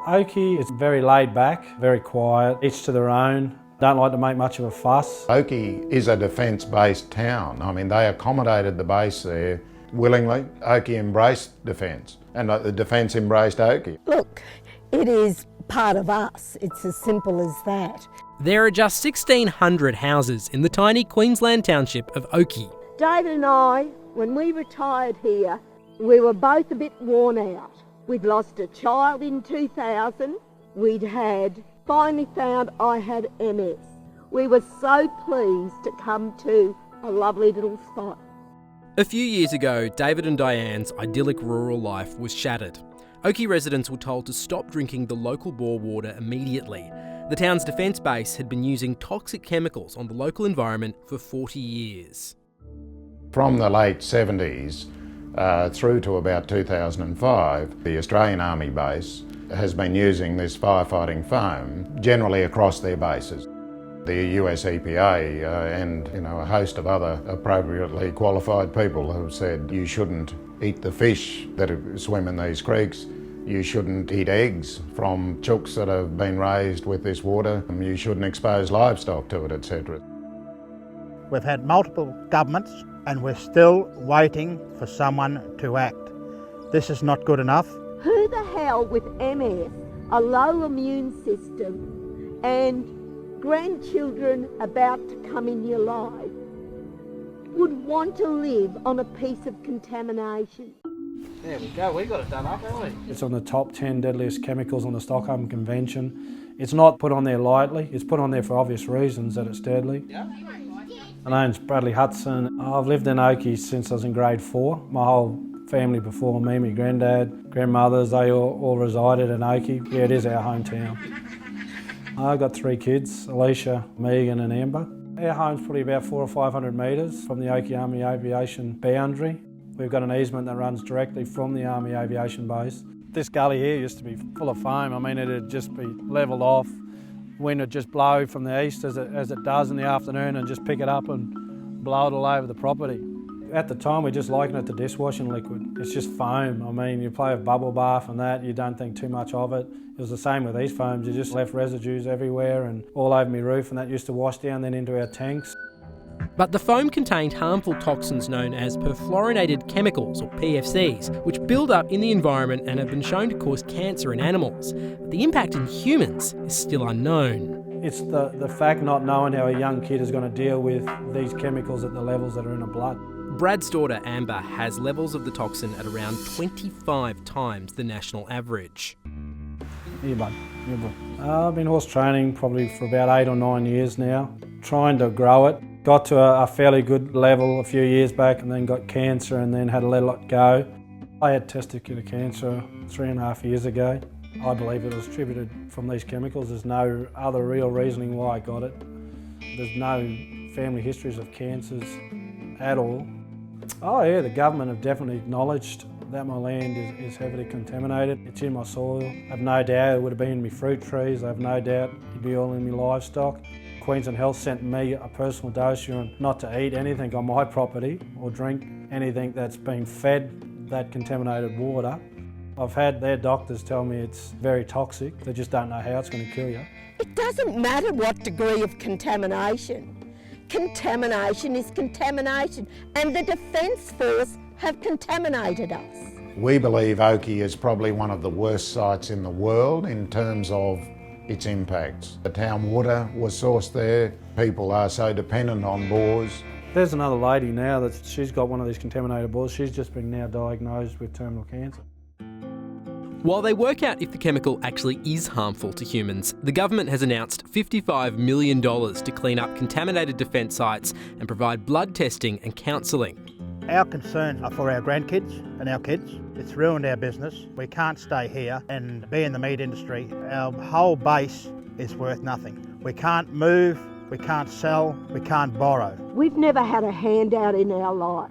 Oakey is very laid back, very quiet, each to their own. Don't like to make much of a fuss. Oakey is a defence-based town. I mean, they accommodated the base there willingly. Oakey embraced defence, and the defence embraced Oakey. Look, it is part of us. It's as simple as that. There are just 1,600 houses in the tiny Queensland township of Oakey. David and I, when we retired here, we were both a bit worn out. We'd lost a child in 2000. We'd finally found I had MS. We were so pleased to come to a lovely little spot. A few years ago, David and Diane's idyllic rural life was shattered. Oakey residents were told to stop drinking the local bore water immediately. The town's defence base had been using toxic chemicals on the local environment for 40 years. From the late 70s through to about 2005, the Australian Army base has been using this firefighting foam generally across their bases. The US EPA and a host of other appropriately qualified people have said you shouldn't eat the fish that swim in these creeks, you shouldn't eat eggs from chooks that have been raised with this water, you shouldn't expose livestock to it, etc. We've had multiple governments and we're still waiting for someone to act. This is not good enough. Who the hell with MS, a low immune system, and grandchildren about to come in your life would want to live on a piece of contamination? There we go, we got it done up, haven't we? It's on the top 10 deadliest chemicals on the Stockholm Convention. It's not put on there lightly, it's put on there for obvious reasons that it's deadly. Yeah. My name's Bradley Hudson. I've lived in Oakey since I was in grade 4. My whole family before me, my granddad, grandmothers, they all resided in Oakey. Yeah, it is our hometown. I've got 3 kids, Alicia, Megan and Amber. Our home's probably about 400 or 500 metres from the Oakey Army Aviation boundary. We've got an easement that runs directly from the Army Aviation Base. This gully here used to be full of foam. I mean, it'd just be levelled off. Wind would just blow from the east as it does in the afternoon and just pick it up and blow it all over the property. At the time, we just likened it to dishwashing liquid. It's just foam. I mean, you play with bubble bath and that, you don't think too much of it. It was the same with these foams. You just left residues everywhere and all over my roof, and that used to wash down then into our tanks. But the foam contained harmful toxins known as perfluorinated chemicals, or PFCs, which build up in the environment and have been shown to cause cancer in animals. But the impact in humans is still unknown. It's the fact not knowing how a young kid is going to deal with these chemicals at the levels that are in the blood. Brad's daughter Amber has levels of the toxin at around 25 times the national average. Here, bud. Here, bud. I've been horse training probably for about 8 or 9 years now, trying to grow it. Got to a fairly good level a few years back and then got cancer and then had to let it go. I had testicular cancer 3.5 years ago. I believe it was attributed from these chemicals. There's no other real reasoning why I got it. There's no family histories of cancers at all. Oh yeah, the government have definitely acknowledged that my land is heavily contaminated. It's in my soil. I have no doubt it would have been in my fruit trees. I have no doubt it'd be all in my livestock. Queensland Health sent me a personal dossier not to eat anything on my property or drink anything that's been fed that contaminated water. I've had their doctors tell me it's very toxic. They just don't know how it's going to kill you. It doesn't matter what degree of contamination. Contamination is contamination, and the Defence Force have contaminated us. We believe Oakey is probably one of the worst sites in the world in terms of its impacts. The town water was sourced there. People are so dependent on bores. There's another lady now that she's got one of these contaminated bores. She's just been now diagnosed with terminal cancer. While they work out if the chemical actually is harmful to humans, the government has announced $55 million to clean up contaminated defence sites and provide blood testing and counselling. Our concerns are for our grandkids and our kids. It's ruined our business. We can't stay here and be in the meat industry. Our whole base is worth nothing. We can't move, we can't sell, we can't borrow. We've never had a handout in our life.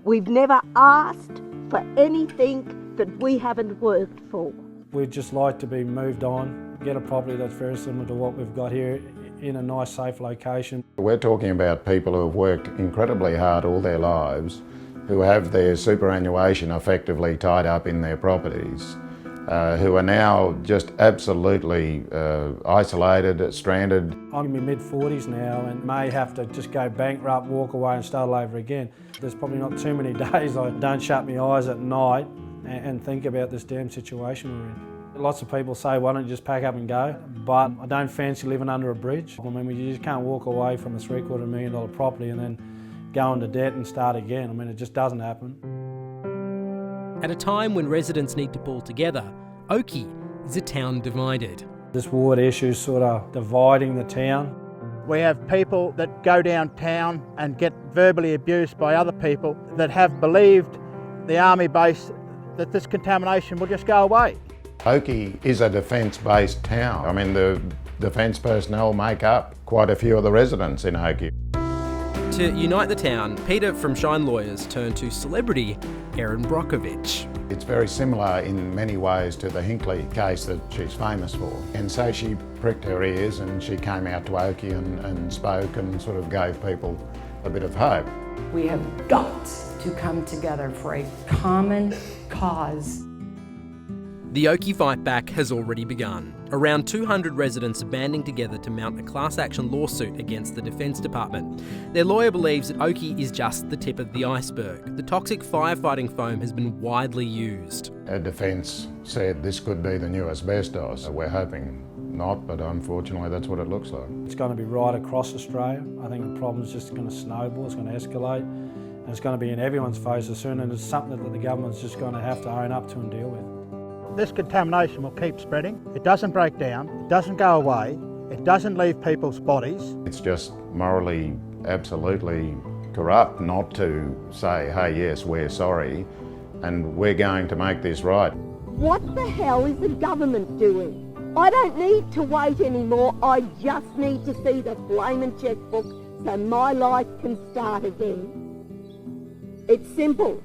We've never asked for anything that we haven't worked for. We'd just like to be moved on, get a property that's very similar to what we've got here in a nice, safe location. We're talking about people who have worked incredibly hard all their lives, who have their superannuation effectively tied up in their properties, who are now just absolutely isolated, stranded. I'm in my mid-40s now and may have to just go bankrupt, walk away and start all over again. There's probably not too many days I don't shut my eyes at night and think about this damn situation we're in. Lots of people say, why don't you just pack up and go? But I don't fancy living under a bridge. I mean, you just can't walk away from a $750 million property and then go into debt and start again. I mean, it just doesn't happen. At a time when residents need to pull together, Oakey is a town divided. This water issue is sort of dividing the town. We have people that go downtown and get verbally abused by other people that have believed the army base that this contamination will just go away. Oakey is a defence-based town. I mean, the defence personnel make up quite a few of the residents in Oakey. To unite the town, Peter from Shine Lawyers turned to celebrity Erin Brockovich. It's very similar in many ways to the Hinckley case that she's famous for. And so she pricked her ears and she came out to Oakey and spoke and sort of gave people a bit of hope. We have got to come together for a common cause. The Oakey fight back has already begun. Around 200 residents are banding together to mount a class action lawsuit against the Defence Department. Their lawyer believes that Oakey is just the tip of the iceberg. The toxic firefighting foam has been widely used. Defence said this could be the new asbestos. We're hoping not, but unfortunately that's what it looks like. It's going to be right across Australia. I think the problem's just going to snowball, it's going to escalate, and it's going to be in everyone's faces soon, and it's something that the government's just going to have to own up to and deal with. This contamination will keep spreading. It doesn't break down, it doesn't go away, it doesn't leave people's bodies. It's just morally absolutely corrupt not to say, hey, yes, we're sorry and we're going to make this right. What the hell is the government doing? I don't need to wait anymore. I just need to see the flaming checkbook so my life can start again. It's simple.